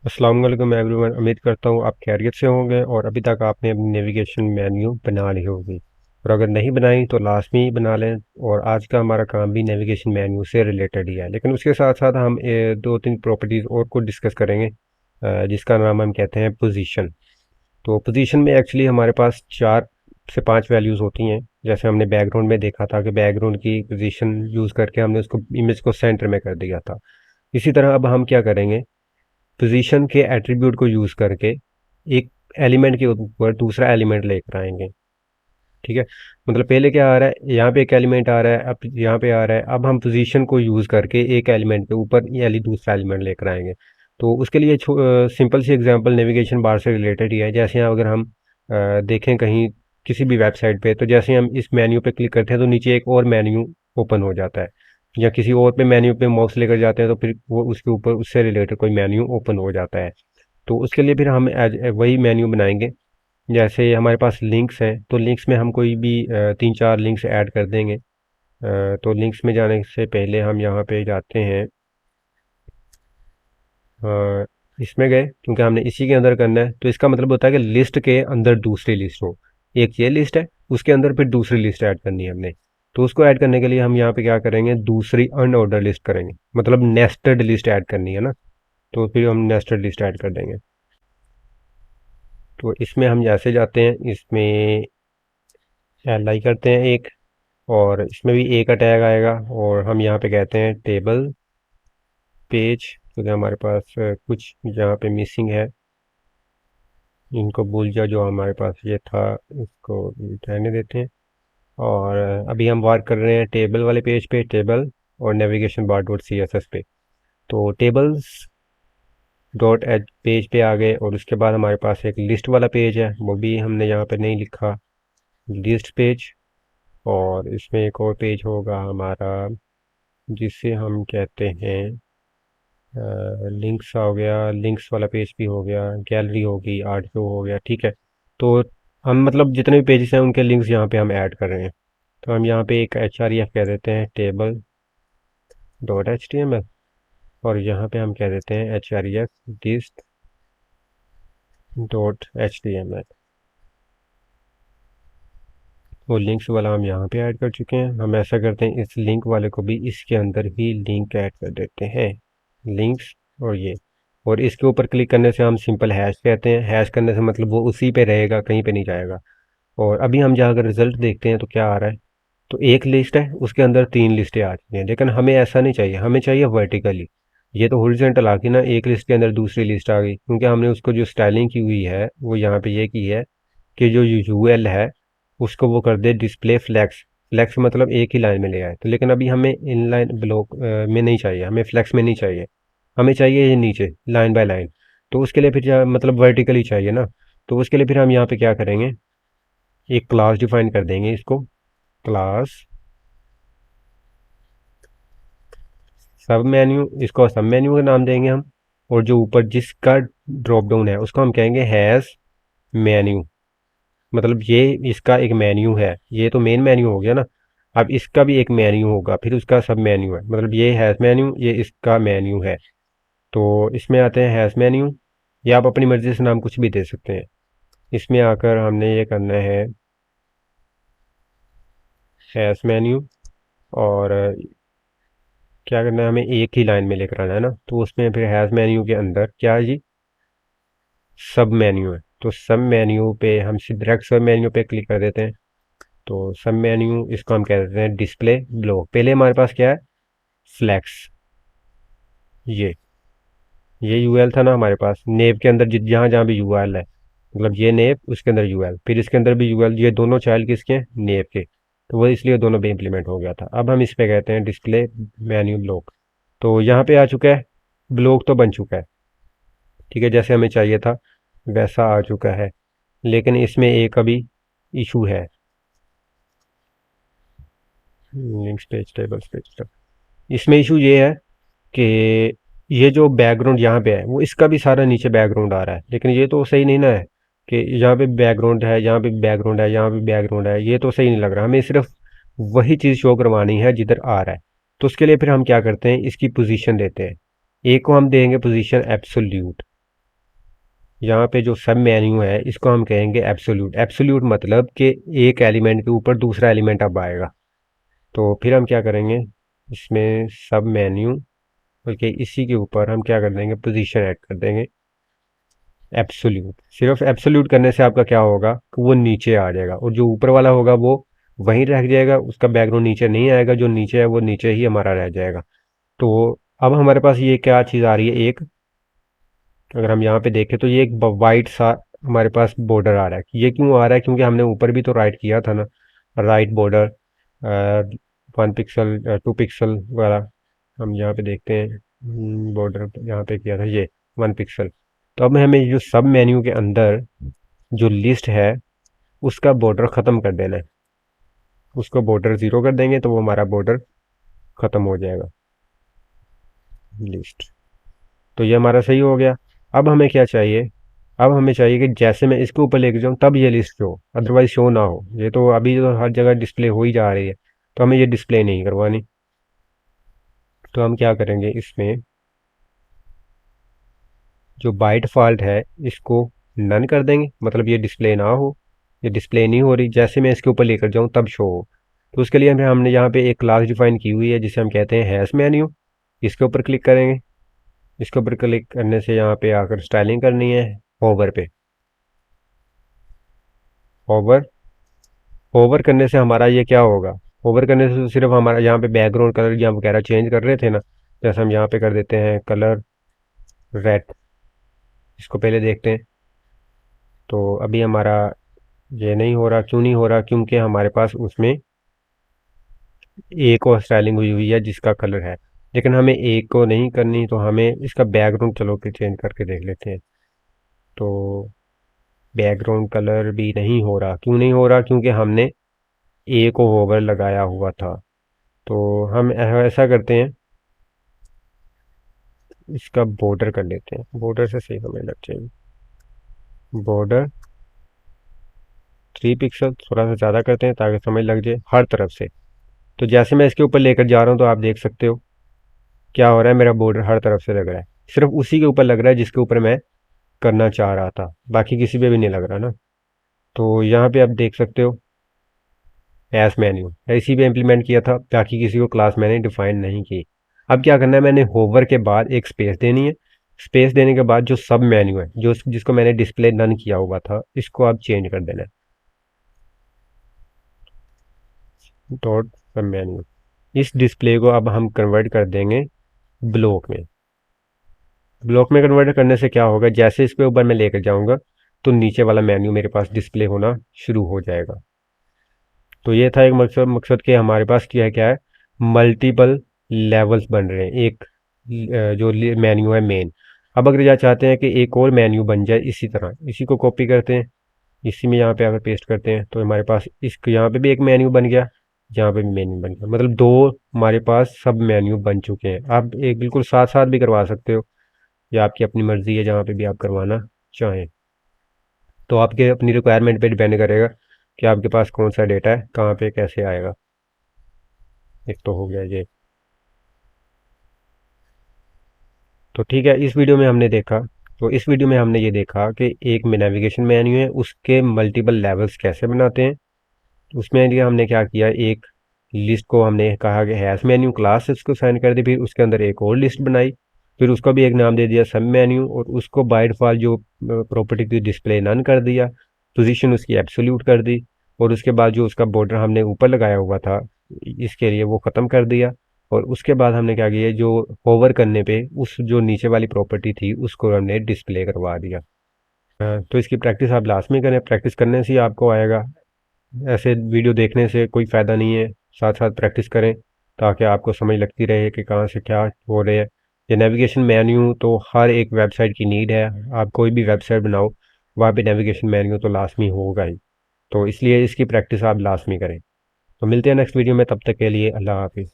अस्सलाम वालेकुम एवरीवन। उम्मीद करता हूँ आप खैरियत से होंगे और अभी तक आपने अपनी नेविगेशन मेन्यू बना ली होगी, और अगर नहीं बनाई तो लाजमी बना लें। और आज का हमारा काम भी नेविगेशन मेन्यू से रिलेटेड ही है, लेकिन उसके साथ साथ हम दो तीन प्रॉपर्टीज़ और को डिस्कस करेंगे, जिसका नाम हम कहते हैं पोजीशन। तो पोजीशन में एक्चुअली हमारे पास 4 से 5 वैल्यूज़ होती हैं। जैसे हमने बैकग्राउंड में देखा था कि बैकग्राउंड की पोजीशन यूज़ करके हमने उसको इमेज को सेंटर में कर दिया था। इसी तरह अब हम क्या करेंगे, पोजीशन के एट्रीब्यूट को यूज़ करके एक एलिमेंट के ऊपर दूसरा एलिमेंट लेकर आएंगे। ठीक है, मतलब पहले क्या आ रहा है, यहाँ पे एक एलिमेंट आ रहा है, अब यहाँ पे आ रहा है। अब हम पोजीशन को यूज़ करके एक एलिमेंट के ऊपर ये दूसरा एलिमेंट लेकर आएंगे। तो उसके लिए सिंपल सी एग्जांपल नेविगेशन बार से रिलेटेड ही है। जैसे अगर हम देखें कहीं किसी भी वेबसाइट पे, तो जैसे हम इस मेन्यू पे क्लिक करते हैं तो नीचे एक और मेन्यू ओपन हो जाता है, या किसी और पे मेन्यू पे माउस लेकर जाते हैं तो फिर वो उसके ऊपर उससे रिलेटेड कोई मेन्यू ओपन हो जाता है। तो उसके लिए फिर हम एज वही मेन्यू बनाएंगे। जैसे हमारे पास लिंक्स हैं, तो लिंक्स में हम कोई भी 3-4 लिंक्स ऐड कर देंगे। तो लिंक्स में जाने से पहले हम यहाँ पे जाते हैं, अ, इसमें गए क्योंकि हमने इसी के अंदर करना है। तो इसका मतलब होता है कि लिस्ट के अंदर दूसरी लिस्ट हो। एक ये लिस्ट है, उसके अंदर फिर दूसरी लिस्ट ऐड करनी है हमने। तो उसको ऐड करने के लिए हम यहाँ पे क्या करेंगे, दूसरी अनऑर्डर लिस्ट करेंगे, मतलब नेस्टेड लिस्ट ऐड करनी है ना। तो फिर हम नेस्टेड लिस्ट ऐड कर देंगे। तो इसमें हम जैसे जाते हैं, इसमें एल आई करते हैं एक, और इसमें भी ए का टैग आएगा, और हम यहाँ पे कहते हैं टेबल पेज, क्योंकि हमारे पास कुछ यहाँ पे मिसिंग है। इनको भूल जाओ, जो हमारे पास ये था इसको रहने देते हैं। और अभी हम वर्क कर रहे हैं टेबल वाले पेज पे, टेबल और navigation bar dot C S S पे। तो टेबल्स डॉट एच पेज पे आ गए, और उसके बाद हमारे पास एक लिस्ट वाला पेज है, वो भी हमने यहाँ पे नहीं लिखा, लिस्ट पेज। और इसमें एक और पेज होगा हमारा, जिसे हम कहते हैं लिंक्स हो गया, लिंक्स वाला पेज भी हो गया, गैलरी होगी, आर्ट शो हो गया। ठीक है, तो हम मतलब जितने भी पेजेस हैं उनके लिंक्स यहाँ पे हम ऐड कर रहे हैं। तो हम यहाँ पे एक एच आर एफ कह देते हैं, table dot H T M L, और यहाँ पे हम कह देते हैं H R F list dot H T M L. वो लिंक्स वाला हम यहाँ पे ऐड कर चुके हैं। हम ऐसा करते हैं, इस लिंक वाले को भी इसके अंदर ही लिंक ऐड कर देते हैं, लिंक्स। और ये, और इसके ऊपर क्लिक करने से हम सिंपल हैश कहते हैं। हैश करने से मतलब वो उसी पे रहेगा, कहीं पे नहीं जाएगा। और अभी हम जहाँ अगर रिजल्ट देखते हैं तो क्या आ रहा है, तो एक लिस्ट है, उसके अंदर 3 लिस्टें आ चुकी हैं। लेकिन हमें ऐसा नहीं चाहिए, हमें चाहिए वर्टिकली। ये तो हॉरिजॉन्टल आ गई ना, एक लिस्ट के अंदर दूसरी लिस्ट आ गई, क्योंकि हमने उसको जो स्टाइलिंग की हुई है वो यहाँ पे ये की है कि जो यूएल है उसको वो कर दे डिस्प्ले फ्लैक्स। फ्लैक्स मतलब एक ही लाइन में ले आए। तो लेकिन अभी हमें इन लाइन ब्लॉक में नहीं चाहिए, हमें फ्लैक्स में नहीं चाहिए, हमें चाहिए ये नीचे लाइन बाय लाइन। तो उसके लिए फिर मतलब वर्टिकली चाहिए ना। तो उसके लिए फिर हम यहाँ पे क्या करेंगे, एक क्लास डिफाइन कर देंगे, इसको क्लास सब मेन्यू, इसको सब मेन्यू का नाम देंगे हम। और जो ऊपर जिसका ड्रॉप डाउन है उसको हम कहेंगे हैज़ मेन्यू, मतलब ये इसका एक मेन्यू है। ये तो मेन मेन्यू हो गया ना, अब इसका भी एक मेन्यू होगा, फिर उसका सब मेन्यू है, मतलब ये हैज़ मेन्यू, ये इसका मेन्यू है। तो इसमें आते हैं हैज़ मेन्यू, या आप अपनी मर्ज़ी से नाम कुछ भी दे सकते हैं। इसमें आकर हमने ये करना है हैज़ मेन्यू, और क्या करना है, हमें एक ही लाइन में लेकर आना है ना। तो उसमें फिर हैज़ मेन्यू के अंदर क्या है जी, सब मेन्यू है। तो सब मेन्यू पे हम डायरेक्ट सब मेन्यू पे क्लिक कर देते हैं। तो सब मेन्यू, इसको हम कह देते हैं डिस्प्ले ब्लॉक। पहले हमारे पास क्या है, फ्लैक्स, ये ये यूएल था ना हमारे पास, नेव के अंदर जहाँ जहाँ भी यूएल है, मतलब ये नेव उसके अंदर यूएल, फिर इसके अंदर भी यूएल, ये दोनों चाइल्ड किसके हैं, नेव के। तो वो इसलिए दोनों पे इम्प्लीमेंट हो गया था। अब हम इस पे कहते हैं डिस्प्ले मेन्यू ब्लॉक। तो यहाँ पे आ चुका है, ब्लॉक तो बन चुका है। ठीक है, जैसे हमें चाहिए था वैसा आ चुका है। लेकिन इसमें एक अभी इशू है, लिंक्स पेज टेबल्स पेज। इसमें इशू ये है कि ये जो बैकग्राउंड यहाँ पे है वो इसका भी सारा नीचे बैकग्राउंड आ रहा है, लेकिन ये तो सही नहीं ना है कि यहाँ पे बैकग्राउंड है, यहाँ पे बैकग्राउंड है, यहाँ पे बैकग्राउंड है। ये तो सही नहीं लग रहा, हमें सिर्फ वही चीज़ शो करवानी है जिधर आ रहा है। तो उसके लिए फिर हम क्या करते हैं, इसकी पोजीशन देते हैं। एक को हम देंगे पोजीशन एब्सोल्यूट, यहाँ पे जो सब मेन्यू है इसको हम कहेंगे एब्सोल्यूट। एब्सोल्यूट मतलब कि एक एलिमेंट के ऊपर दूसरा एलिमेंट अब आएगा। तो फिर हम क्या करेंगे, इसमें सब मेन्यू बल्कि इसी के ऊपर हम क्या कर देंगे, पोजीशन ऐड कर देंगे एब्सोल्यूट। सिर्फ एब्सोल्यूट करने से आपका क्या होगा कि वो नीचे आ जाएगा, और जो ऊपर वाला होगा वो वहीं रह जाएगा, उसका बैकग्राउंड नीचे नहीं आएगा, जो नीचे है वो नीचे ही हमारा रह जाएगा। तो अब हमारे पास ये क्या चीज़ आ रही है, एक अगर हम यहाँ पे देखें तो ये एक वाइट सा हमारे पास बॉर्डर आ रहा है। ये क्यों आ रहा है, क्योंकि हमने ऊपर भी तो राइट किया था ना, राइट बॉर्डर 1 पिक्सल 2 पिक्सल वाला। हम यहाँ पे देखते हैं बॉर्डर यहाँ पे किया था ये 1 पिक्सल। तो अब हमें जो सब मेन्यू के अंदर जो लिस्ट है उसका बॉर्डर ख़त्म कर देना है। उसको बॉर्डर 0 कर देंगे तो वो हमारा बॉर्डर ख़त्म हो जाएगा लिस्ट। तो ये हमारा सही हो गया। अब हमें क्या चाहिए, अब हमें चाहिए कि जैसे मैं इसके ऊपर लेके जाऊँ तब ये लिस्ट शो, अदरवाइज शो ना हो। ये तो अभी तो हर जगह डिस्प्ले हो ही जा रही है, तो हमें ये डिस्प्ले नहीं करवानी। तो हम क्या करेंगे, इसमें जो बाय डिफ़ॉल्ट है इसको नन कर देंगे, मतलब ये डिस्प्ले ना हो। ये डिस्प्ले नहीं हो रही, जैसे मैं इसके ऊपर लेकर जाऊँ तब शो हो। तो उसके लिए हमने यहाँ पे एक क्लास डिफाइन की हुई है जिसे हम कहते हैं हैश मेन्यू। इसके ऊपर क्लिक करेंगे। इसके ऊपर क्लिक करने से यहाँ पे आकर स्टाइलिंग करनी है होवर पे। होवर होवर करने से हमारा ये क्या होगा, होवर करने से तो सिर्फ हमारा यहाँ पे बैकग्राउंड कलर या वगैरह चेंज कर रहे थे ना, जैसे हम यहाँ पे कर देते हैं कलर रेड। इसको पहले देखते हैं। तो अभी हमारा ये नहीं हो रहा, क्यों नहीं हो रहा, क्योंकि हमारे पास उसमें एक और स्टाइलिंग हुई हुई है जिसका कलर है, लेकिन हमें एक को नहीं करनी। तो हमें इसका बैकग्राउंड चलो कि चेंज करके देख लेते हैं। तो बैकग्राउंड कलर भी नहीं हो रहा, क्यों नहीं हो रहा, क्योंकि हमने ए को होवर लगाया हुआ था। तो हम ऐसा करते हैं, इसका बॉर्डर कर लेते हैं, बॉर्डर से सही हमें लग जाएगी। बॉर्डर 3 पिक्सल थोड़ा सा ज़्यादा करते हैं ताकि समझ लग जाए हर तरफ से। तो जैसे मैं इसके ऊपर लेकर जा रहा हूँ तो आप देख सकते हो क्या हो रहा है, मेरा बॉर्डर हर तरफ से लग रहा है। सिर्फ उसी के ऊपर लग रहा है जिसके ऊपर मैं करना चाह रहा था, बाकी किसी पे भी नहीं लग रहा ना। तो यहाँ पे आप देख सकते हो एस मेन्यू इसी पे इम्प्लीमेंट किया था, बाकी किसी को क्लास मैंने डिफाइन नहीं की। अब क्या करना है, मैंने होवर के बाद एक स्पेस देनी है। स्पेस देने के बाद जो सब मेन्यू है, जो जिसको मैंने डिस्प्ले नन किया हुआ था, इसको आप चेंज कर देना है डॉट सब मेन्यू। इस डिस्प्ले को अब हम कन्वर्ट कर देंगे ब्लॉक में। ब्लॉक में कन्वर्ट करने से क्या होगा, जैसे इसके ऊपर मैं लेकर जाऊंगा तो नीचे वाला मेन्यू मेरे पास डिस्प्ले होना शुरू हो जाएगा। तो ये था एक मकसद, कि हमारे पास क्या क्या है, मल्टीपल लेवल्स बन रहे हैं एक जो मेन्यू है मेन। अब अगर यह चाहते हैं कि एक और मेन्यू बन जाए इसी तरह, इसी को कॉपी करते हैं, इसी में यहाँ पे अगर पेस्ट करते हैं तो हमारे पास इसको यहाँ पे भी एक मेन्यू बन गया, यहाँ पे भी मेन्यू बन गया, मतलब दो हमारे पास सब मेन्यू बन चुके हैं। आप एक बिल्कुल साथ साथ भी करवा सकते हो, या आपकी अपनी मर्जी है जहाँ पे भी आप करवाना चाहें। तो आपके अपनी रिक्वायरमेंट पे डिपेंड करेगा कि आपके पास कौन सा डेटा है, कहाँ पे कैसे आएगा। एक तो हो गया ये। तो ठीक है, इस वीडियो में हमने देखा, तो इस वीडियो में हमने ये देखा कि एक में नेविगेशन मेन्यू है उसके मल्टीपल लेवल्स कैसे बनाते हैं। उसमें लिए हमने क्या किया, एक लिस्ट को हमने कहा कि हैश मेन्यू क्लास उसको साइन कर दी, फिर उसके अंदर एक और लिस्ट बनाई, फिर उसको भी एक नाम दे दिया सब मेन्यू, और उसको बाय डिफॉल्ट जो प्रॉपर्टी थी डिस्प्ले नन कर दिया, पोजीशन उसकी एब्सोल्यूट कर दी, और उसके बाद जो उसका बॉर्डर हमने ऊपर लगाया हुआ था इसके लिए वो ख़त्म कर दिया। और उसके बाद हमने क्या किया, जो होवर करने पे उस जो नीचे वाली प्रॉपर्टी थी उसको हमने डिस्प्ले करवा दिया। तो इसकी प्रैक्टिस आप लास्ट में करें, प्रैक्टिस करने से ही आपको आएगा, ऐसे वीडियो देखने से कोई फ़ायदा नहीं है। साथ साथ प्रैक्टिस करें ताकि आपको समझ लगती रहे कि कहाँ से क्या हो रहे हैं। ये नेविगेशन मेन्यू तो हर एक वेबसाइट की नीड है। आप कोई भी वेबसाइट बनाओ वहाँ पे नेविगेशन मेन्यू तो लाजमी होगा ही, तो इसलिए इसकी प्रैक्टिस आप लाजमी करें। तो मिलते हैं नेक्स्ट वीडियो में, तब तक के लिए अल्लाह हाफिज़।